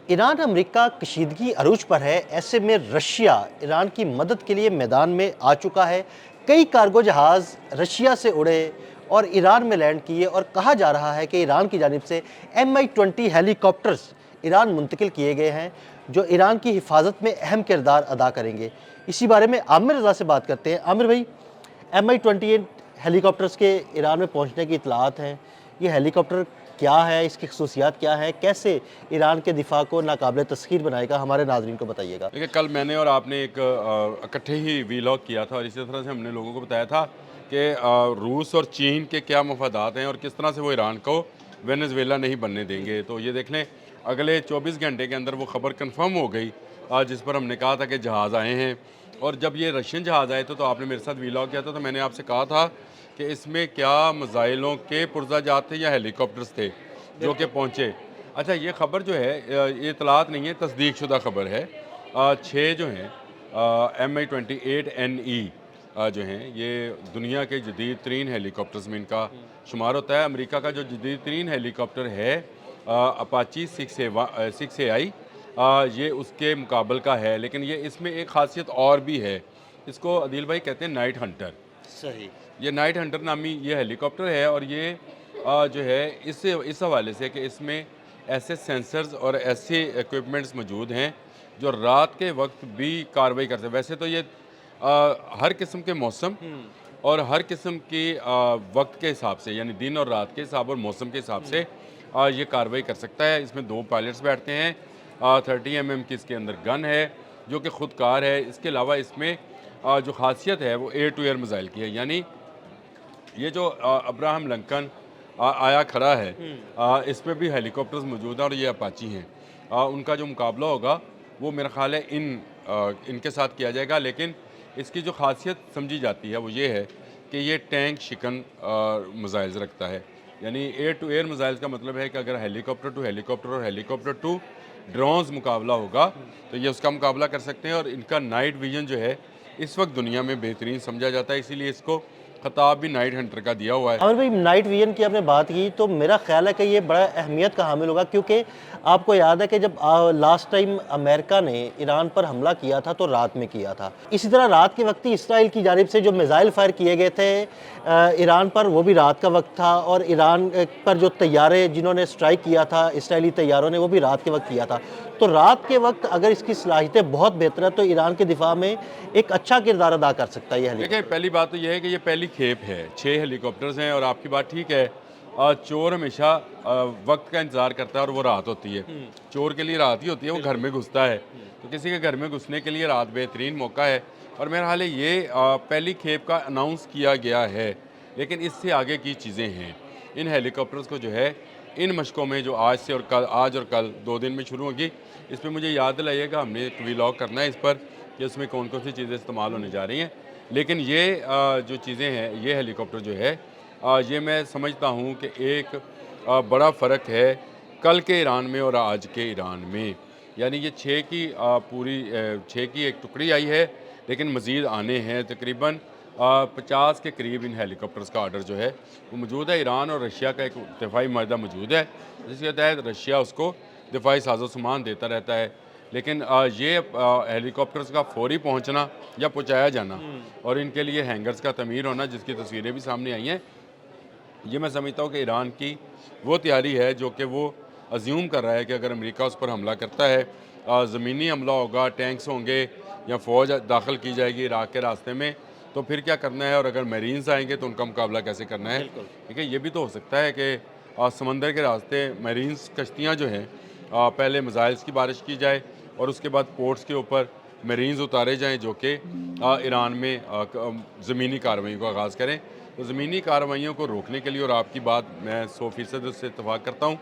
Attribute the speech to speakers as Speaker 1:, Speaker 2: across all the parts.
Speaker 1: Iran America कशीदगी अरूज पर है। ऐसे में रशिया ईरान की मदद के लिए मैदान में आ चुका है। कई कार्गो जहाज़ रशिया से उड़े और ईरान में लैंड किए और कहा जा रहा है कि ईरान की जानिब से MI-20 हेलीकॉप्टर्स ईरान मुंतकिल किए गए हैं जो ईरान की हिफाजत में अहम किरदार अदा करेंगे। इसी बारे में आमिर रज़ा से बात करते हैं। आमिर भाई, MI-28 हेलीकॉप्टर्स के ईरान में पहुंचने की इतलात हैं। ये हेलीकॉप्टर क्या है, इसकी खसूसियात क्या है, कैसे ईरान के दिफा को नाकाबिल तस्खीर बनाएगा, हमारे नाज़रीन को बताइएगा।
Speaker 2: देखिए, कल मैंने और आपने एक इकट्ठे ही वीलॉग किया था और इसी तरह से हमने लोगों को बताया था कि रूस और चीन के क्या मफादात हैं और किस तरह से वो ईरान को वेनेजुएला नहीं बनने देंगे। तो ये देख लें, अगले 24 घंटे के अंदर वो खबर कंफर्म हो गई जिस पर हमने कहा था कि जहाज़ आए हैं। और जब ये रशियन जहाज़ आए थे तो आपने मेरे साथ वीलॉग किया था, तो मैंने आपसे कहा था कि इसमें क्या मिसाइलों के पुर्जाजात थे या हेलीकॉप्टर्स थे जो कि पहुँचे। अच्छा, ये ख़बर जो है ये इतलात नहीं है, तस्दीक शुदा ख़बर है। 6 जो हैं MI-28NE जो हैं ये दुनिया के जदीद तरीन हेलीकॉप्टर्स में इनका शुमार होता है। अमेरिका का जो जदीद तरीन हेलीकॉप्टर है अपाची 6AI, ये उसके मुकाबल का है, लेकिन ये इसमें एक खासियत और भी है। इसको अदील भाई कहते हैं नाइट हंटर।
Speaker 1: सही।
Speaker 2: ये नाइट हंटर नामी ये हेलीकॉप्टर है और ये जो है इस हवाले से कि इसमें ऐसे सेंसर्स और ऐसे इक्विपमेंट्स मौजूद हैं जो रात के वक्त भी कार्रवाई करते हैं। वैसे तो ये हर किस्म के मौसम और हर किस्म की वक्त के हिसाब से, यानी दिन और रात के हिसाब और मौसम के हिसाब से ये कार्रवाई कर सकता है। इसमें 2 पायलट्स बैठते हैं। 30 mm की इसके अंदर गन है जो कि ख़ुदकार है। इसके अलावा इसमें जो खासियत है वो एयर टू एयर मिसाइल की है, यानी ये जो अब्राहम लिंकन आया खड़ा है इस पर भी हेलीकॉप्टर्स मौजूद हैं और ये अपाची हैं। उनका जो मुकाबला होगा वो मेरा ख़्याल है इनके साथ किया जाएगा, लेकिन इसकी जो खासियत समझी जाती है वो ये है कि ये टैंक शिकन मिसाइल्स रखता है। यानी एयर टू एयर मिसाइल्स का मतलब है कि अगर हेलीकॉप्टर टू हेलीकॉप्टर और हेलीकॉप्टर टू ड्रोन्स मुकाबला होगा तो ये उसका मुकाबला कर सकते हैं। और इनका नाइट विजन जो है इस वक्त दुनिया में बेहतरीन समझा जाता है, इसीलिए इसको खिताब भी नाइट हंटर का दिया हुआ है।
Speaker 1: आमिर भाई, नाइट विजन की आपने बात की तो मेरा ख्याल है कि ये बड़ा अहमियत का हामिल होगा, क्योंकि आपको याद है कि जब लास्ट टाइम अमेरिका ने ईरान पर हमला किया था तो रात में किया था। इसी तरह रात के वक्त ही इसराइल की जानिब से जो मिसाइल फायर किए गए थे ईरान पर, वो भी रात का वक्त था। और ईरान पर जो तैयारे जिन्होंने स्ट्राइक किया था इसराइली तैयारों ने, वो भी रात के वक्त किया था। तो रात के वक्त अगर इसकी सलाहियतें बहुत बेहतर है तो ईरान के दिफा में एक अच्छा किरदार अदा कर सकता है ये हेलीकॉप्टर।
Speaker 2: देखिए, पहली बात तो यह है कि ये पहली खेप है। 6 हेलीकॉप्टर्स हैं और आपकी बात ठीक है। चोर हमेशा वक्त का इंतज़ार करता है और वो रात होती है। चोर के लिए रात ही होती है, वो घर में घुसता है। तो किसी के घर में घुसने के लिए रात बेहतरीन मौका है। और मेरा हाल है ये पहली खेप का अनाउंस किया गया है, लेकिन इससे आगे की चीज़ें हैं। इन हेलीकॉप्टर्स को जो है इन मशकों में जो आज और कल 2 दिन में शुरू होगी, इस पर मुझे याद दिलाइएगा, हमने एक वीलॉग करना है इस पर कि उसमें कौन कौन सी चीज़ें इस्तेमाल होने जा रही हैं। लेकिन ये जो चीज़ें हैं, ये हेलीकॉप्टर जो है ये मैं समझता हूँ कि एक बड़ा फ़र्क है कल के ईरान में और आज के ईरान में। यानी ये 6 की एक टुकड़ी आई है, लेकिन मज़ीद आने हैं। तकरीबन 50 के करीब इन हेलीकॉप्टर्स का ऑर्डर जो है वो मौजूद है। ईरान और रशिया का एक दिफाई माहदा मौजूद है, जिसके तहत रशिया उसको दिफाई साजो सामान देता रहता है। लेकिन ये हेलीकॉप्टर्स का फौरी पहुंचना या पहुंचाया जाना और इनके लिए हैंगर्स का तमीर होना, जिसकी तस्वीरें भी सामने आई हैं, ये मैं समझता हूँ कि ईरान की वो तैयारी है जो कि वो अज्यूम कर रहा है कि अगर अमेरिका उस पर हमला करता है, ज़मीनी हमला होगा, टैंक्स होंगे या फ़ौज दाखिल की जाएगी इराक़ के रास्ते में, तो फिर क्या करना है। और अगर मरीन्स आएंगे तो उनका मुकाबला कैसे करना है। ठीक है, ये भी तो हो सकता है कि समंदर के रास्ते मरीन्स कश्तियाँ जो हैं पहले मिसाइल्स की बारिश की जाए और उसके बाद पोर्ट्स के ऊपर मरीन्स उतारे जाएँ जो कि ईरान में ज़मीनी कार्रवाई का आगाज़ करें। तो ज़मीनी कार्रवाइयों को रोकने के लिए, और आपकी बात मैं 100% उससे इत्तफ़ाक़ करता हूँ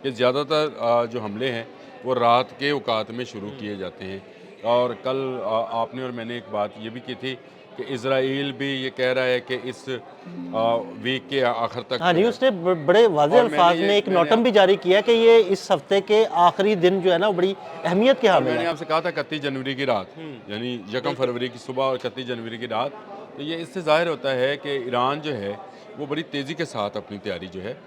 Speaker 2: कि ज़्यादातर जो हमले हैं वो रात के औकात में शुरू किए जाते हैं। और कल आपने और मैंने एक बात ये भी की थी कि इज़राइल भी ये कह रहा है कि इस वीक के आखिर तक
Speaker 1: हाँ
Speaker 2: जो
Speaker 1: जी,
Speaker 2: है।
Speaker 1: उसने बड़े वाज़ेह
Speaker 2: और
Speaker 1: अल्फाज में एक नोटम भी जारी किया कि ये इस हफ्ते के आखिरी दिन जो है ना वो बड़ी अहमियत के
Speaker 2: और
Speaker 1: हामिल
Speaker 2: मैंने
Speaker 1: है।
Speaker 2: आपसे कहा था 31 जनवरी की रात, यानी 1 फरवरी की सुबह और 31 जनवरी की रात। तो ये इससे ज़ाहिर होता है कि ईरान जो है वो बड़ी तेज़ी के साथ अपनी तैयारी जो है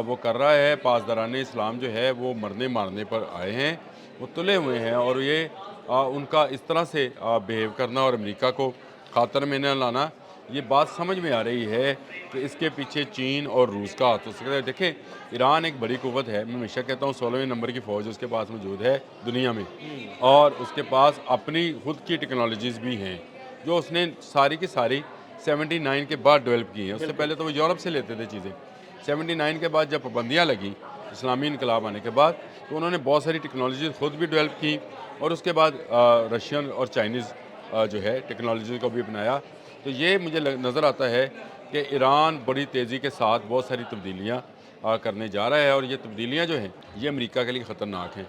Speaker 2: वो कर रहा है। पासदारान इस्लाम जो है वो मरने मारने पर आए हैं وہ تلے ہوئے ہیں، اور یہ ان کا اس طرح سے بیہیو کرنا اور امریکہ کو خاطر میں نہ لانا، یہ بات سمجھ میں آ رہی ہے کہ اس کے پیچھے چین اور روس کا ہاتھ ہو سکتا ہے۔ دیکھیں، ایران ایک بڑی قوت ہے، میں ہمیشہ کہتا ہوں 16ویں نمبر کی فوج اس کے پاس موجود ہے دنیا میں، اور اس کے پاس اپنی خود کی ٹیکنالوجیز بھی ہیں جو اس نے ساری کی ساری 79 کے بعد ڈیولپ کی ہیں۔ اس سے پہلے تو وہ یورپ سے لیتے تھے چیزیں۔ 79 کے بعد جب پابندیاں لگیں اسلامی انقلاب آنے کے بعد، تو انہوں نے بہت ساری ٹیکنالوجیز خود بھی ڈیولپ کی، اور اس کے بعد رشین اور چائنیز جو ہے ٹیکنالوجی کو بھی اپنایا۔ تو یہ مجھے نظر آتا ہے کہ ایران بڑی تیزی کے ساتھ بہت ساری تبدیلیاں کرنے جا رہا ہے، اور یہ تبدیلیاں جو ہیں یہ امریکہ کے لیے خطرناک ہیں۔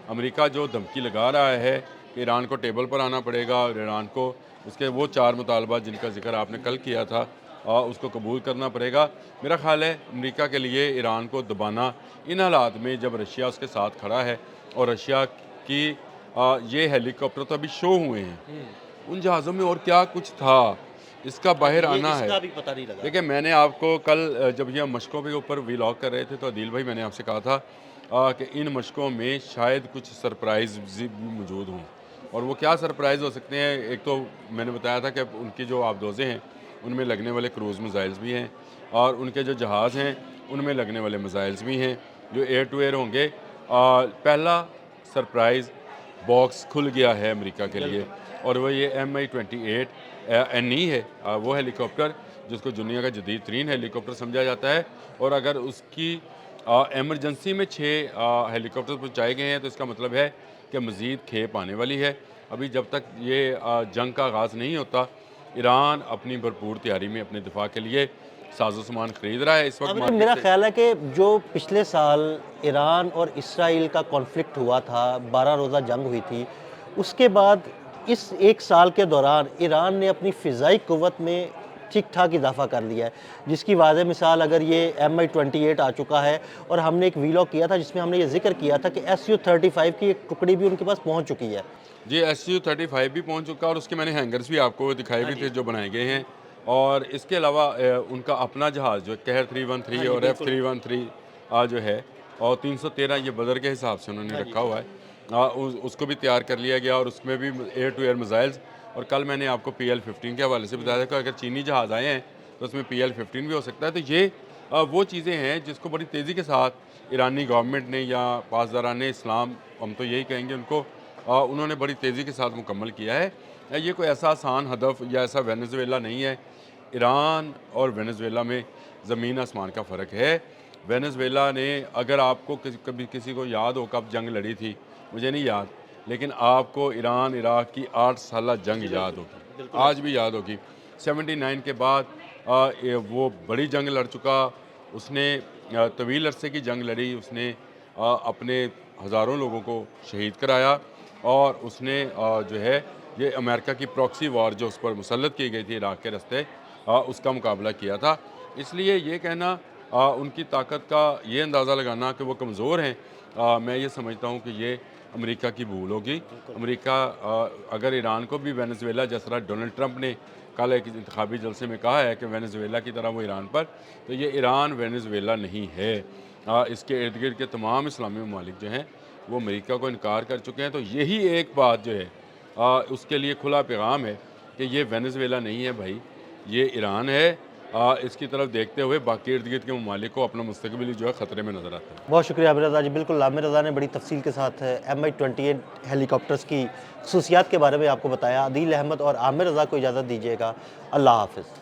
Speaker 2: امریکہ جو دھمکی لگا رہا ہے کہ ایران کو ٹیبل پر آنا پڑے گا، اور ایران کو اس کے وہ 4 مطالبات جن کا ذکر آپ نے کل کیا تھا اس کو قبول کرنا پڑے گا۔ میرا خیال ہے امریکہ کے لیے ایران کو دبانا ان حالات میں جب رشیا اس کے ساتھ کھڑا ہے، اور رشیا کی یہ ہیلی کاپٹر تو ابھی شو ہوئے ہیں، ان جہازوں میں اور کیا کچھ تھا اس کا باہر آنا ہے۔
Speaker 1: اس کا بھی پتہ نہیں لگا۔
Speaker 2: دیکھیں، میں نے آپ کو کل جب یہ مشقوں کے اوپر ویلاگ کر رہے تھے تو عدیل بھائی میں نے آپ سے کہا تھا کہ ان مشقوں میں شاید کچھ سرپرائز بھی موجود ہوں، اور وہ کیا سرپرائز ہو سکتے ہیں؟ ایک تو میں نے بتایا تھا کہ ان کی جو آبدوزیں ہیں ان میں لگنے والے کروز میزائلز بھی ہیں، اور ان کے جو جہاز ہیں ان میں لگنے والے میزائلز بھی ہیں جو ایئر ٹو ایئر ہوں گے۔ پہلا سرپرائز باکس کھل گیا ہے امریکہ کے لیے، اور وہ یہ MI-28NE ہے، وہ ہیلی کاپٹر جس کو دنیا کا جدید ترین ہیلی کاپٹر سمجھا جاتا ہے، اور اگر اس کی ایمرجنسی میں 6 ہیلی کاپٹر پہنچائے گئے ہیں تو اس کا مطلب ہے کہ مزید کھیپ آنے والی ہے۔ ابھی جب تک یہ جنگ کا آغاز نہیں ہوتا، ایران اپنی بھرپور تیاری میں اپنے دفاع کے لیے ساز و سامان خرید رہا ہے اس وقت
Speaker 1: اب میرا خیال ہے کہ جو پچھلے سال ایران اور اسرائیل کا کانفلکٹ ہوا تھا، 12 روزہ جنگ ہوئی تھی، اس کے بعد اس ایک سال کے دوران ایران نے اپنی فضائی قوت میں ٹھیک ٹھاک اضافہ کر لیا ہے، جس کی واضح مثال اگر یہ MI-28 آ چکا ہے، اور ہم نے ایک ویلاگ کیا تھا جس میں ہم نے یہ ذکر کیا تھا کہ SU-35 کی ایک ٹکڑی بھی ان کے پاس پہنچ چکی ہے۔
Speaker 2: جی، SU-35 بھی پہنچ چکا، اور اس کے میں نے ہینگرز بھی آپ کو دکھائے بھی تھے جو بنائے گئے ہیں، اور اس کے علاوہ ان کا اپنا جہاز جو قہر 313 اور F313 جو ہے، اور 313 یہ بدر کے حساب سے انہوں نے رکھا ہوا ہے، اس کو بھی تیار کر لیا گیا، اور اس میں بھی ایئر ٹو ایئر میزائلز۔ اور کل میں نے آپ کو PL-15 کے حوالے سے بتایا تھا کہ اگر چینی جہاز آئے ہیں تو اس میں PL-15 بھی ہو سکتا ہے۔ تو یہ وہ چیزیں ہیں جس کو بڑی تیزی کے ساتھ ایرانی گورنمنٹ نے یا پاسداران اسلام، ہم تو یہی کہیں گے ان کو، انہوں نے بڑی تیزی کے ساتھ مکمل کیا ہے۔ یہ کوئی ایسا آسان ہدف یا ایسا وینزویلا نہیں ہے۔ ایران اور وینزویلا میں زمین آسمان کا فرق ہے۔ وینزویلا نے، اگر آپ کو کبھی کسی کو یاد ہو کب جنگ لڑی تھی، مجھے نہیں یاد، لیکن آپ کو ایران عراق کی 8 سالہ جنگ یاد ہوگی، آج بھی یاد ہوگی۔ 79 کے بعد وہ بڑی جنگ لڑ چکا، اس نے طویل عرصے کی جنگ لڑی، اس نے اپنے ہزاروں لوگوں کو شہید کرایا، اور اس نے جو ہے یہ امریکہ کی پراکسی وار جو اس پر مسلط کی گئی تھی عراق کے راستے، اس کا مقابلہ کیا تھا۔ اس لیے یہ کہنا، ان کی طاقت کا یہ اندازہ لگانا کہ وہ کمزور ہیں، میں یہ سمجھتا ہوں کہ یہ امریکہ کی بھول ہوگی۔ امریکہ اگر ایران کو بھی وینزویلا جس طرح ڈونلڈ ٹرمپ نے کل ایک انتخابی جلسے میں کہا ہے کہ وینزویلا کی طرح وہ ایران پر، تو یہ ایران وینزویلا نہیں ہے۔ اس کے ارد گرد کے تمام اسلامی ممالک جو ہیں وہ امریکہ کو انکار کر چکے ہیں۔ تو یہی ایک بات جو ہے اس کے لیے کھلا پیغام ہے کہ یہ وینزویلا نہیں ہے بھائی، یہ ایران ہے۔ اس کی طرف دیکھتے ہوئے باقی ارد گرد کے ممالک کو اپنا مستقبل جو ہے خطرے میں نظر آتا ہے۔
Speaker 1: بہت شکریہ عامر رضا جی، بالکل عامر رضا نے بڑی تفصیل کے ساتھ MI-28 ہیلی کاپٹرز کی خصوصیات کے بارے میں آپ کو بتایا۔ عدیل احمد اور عامر رضا کو اجازت دیجیے گا، اللہ حافظ۔